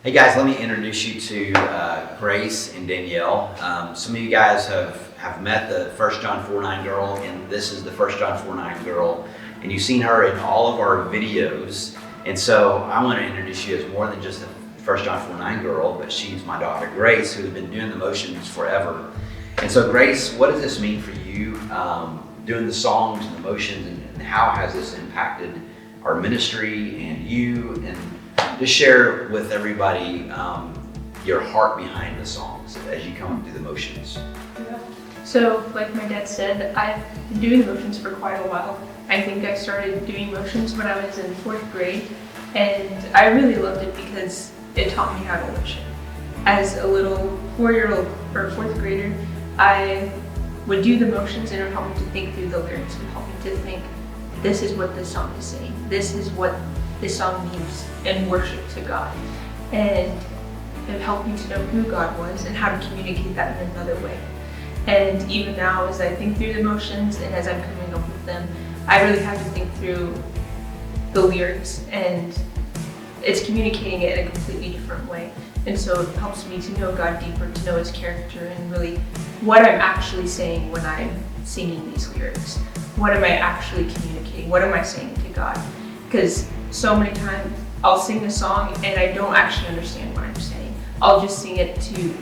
Hey guys, let me introduce you to Grace and Danielle. Some of you guys have met the 1 John 4:9 girl, and this is the 1 John 4:9 girl, and you've seen her in all of our videos. And so I want to introduce you as more than just the 1 John 4:9 girl, but she's my daughter Grace, who's been doing the motions forever. And so Grace, what does this mean for you, doing the songs and the motions, and how has this impacted our ministry and you? And just share with everybody your heart behind the songs as you come through the motions. Yeah. So, like my dad said, I've been doing motions for quite a while. I think I started doing motions when I was in 4th grade, and I really loved it because it taught me how to worship. As a little 4-year-old or 4th grader, I would do the motions and it would help me to think through the lyrics and help me to think, this is what this song is saying. This is what this song means in worship to God. And it helped me to know who God was and how to communicate that in another way. And even now, as I think through the motions and as I'm coming up with them, I really have to think through the lyrics, and it's communicating it in a completely different way. And so it helps me to know God deeper, to know His character, and really what I'm actually saying when I'm singing these lyrics. What am I actually communicating? What am I saying to God? Because so many times I'll sing a song and I don't actually understand what I'm saying. I'll just sing it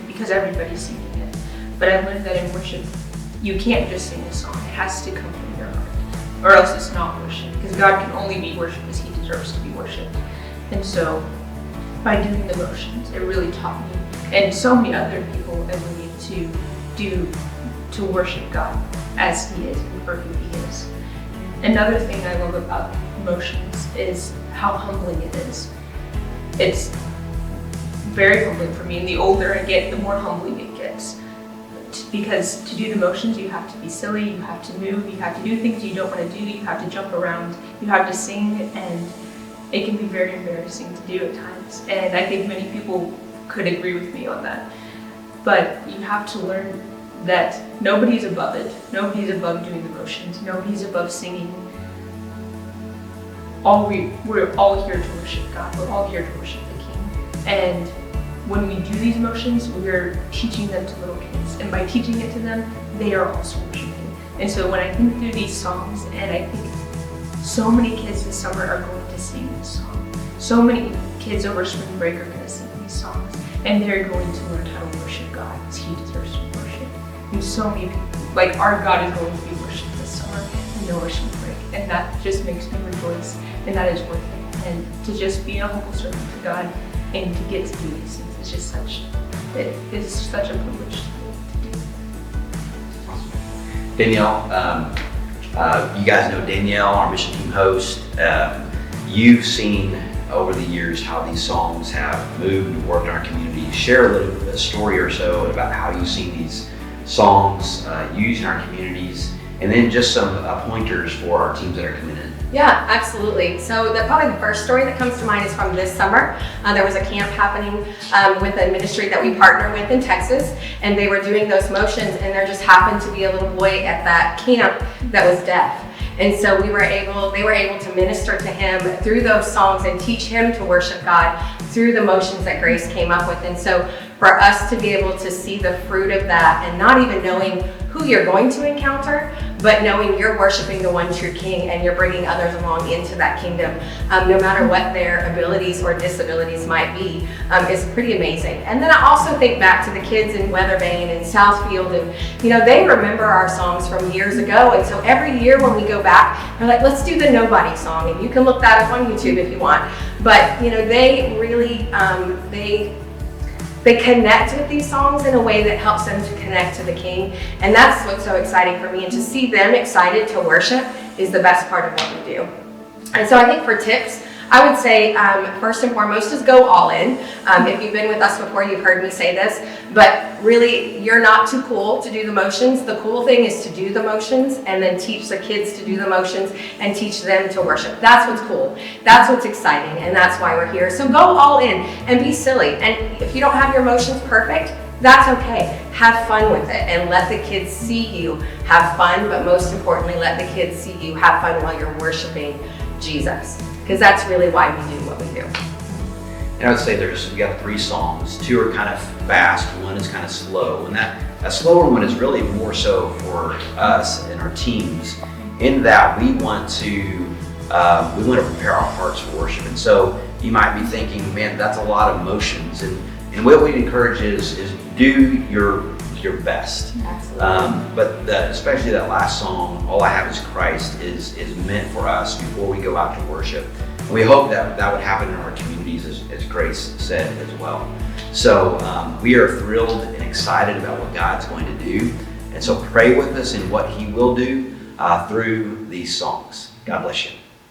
because everybody's singing it. But I learned that in worship, you can't just sing a song. It has to come from your heart, or else it's not worship. Because God can only be worshipped as He deserves to be worshipped. And so, by doing the motions, it really taught me, and so many other people, I believe, to worship God as He is and for who He is. Another thing I love about motions is how humbling it is. It's very humbling for me, and the older I get, the more humbling it gets. Because to do the motions, you have to be silly, you have to move, you have to do things you don't want to do, you have to jump around, you have to sing, and it can be very embarrassing to do at times. And I think many people could agree with me on that. But you have to learn that nobody's above it. Nobody's above doing the motions. Nobody's above singing. We're all here to worship God. We're all here to worship the King. And when we do these motions, we're teaching them to little kids. And by teaching it to them, they are also worshiping. And so when I think through these songs, and I think so many kids this summer are going to sing this song. So many kids over spring break are going to sing these songs. And they're going to learn how to worship God as He deserves to be worshipped. And so many people, like our God is going to be worshipped this summer and no spring break. And that just makes me rejoice. And that is worth it. And to just be a humble servant to God and to get to do these things is just it is such a privilege to do. Awesome. Danielle, you guys know Danielle, our mission team host. You've seen over the years how these songs have moved and worked in our community. Share a story or so about how you've seen these songs used in our communities, and then just some pointers for our teams that are coming in. Yeah, absolutely. So probably the first story that comes to mind is from this summer. There was a camp happening with a ministry that we partner with in Texas, and they were doing those motions, and there just happened to be a little boy at that camp that was deaf. And so they were able to minister to him through those songs and teach him to worship God through the motions that Grace came up with. And so for us to be able to see the fruit of that, and not even knowing who you're going to encounter, but knowing you're worshiping the one true King and you're bringing others along into that kingdom, no matter what their abilities or disabilities might be, is pretty amazing. And then I also think back to the kids in Weathervane and Southfield, and they remember our songs from years ago. And so every year when we go back, they're like, let's do the Nobody song, and you can look that up on YouTube if you want. But they really they connect with these songs in a way that helps them to connect to the King. And that's what's so exciting for me. And to see them excited to worship is the best part of what we do. And so I think for tips, I would say first and foremost is go all in. If you've been with us before, you've heard me say this, but really you're not too cool to do the motions. The cool thing is to do the motions and then teach the kids to do the motions and teach them to worship. That's what's cool. That's what's exciting, and that's why we're here. So go all in and be silly. And if you don't have your motions perfect, that's okay. Have fun with it and let the kids see you have fun, but most importantly, let the kids see you have fun while you're worshiping Jesus. Because that's really why we do what we do. And I would say we got 3 songs. 2 are kind of fast, 1 is kind of slow. And that slower one is really more so for us and our teams, in that we want to prepare our hearts for worship. And so you might be thinking, man, that's a lot of motions. And what we encourage is do your best. Absolutely. But especially that last song, All I Have Is Christ, is meant for us before we go out to worship. And we hope that would happen in our communities, as Grace said as well. So we are thrilled and excited about what God's going to do. And so pray with us in what He will do through these songs. God bless you.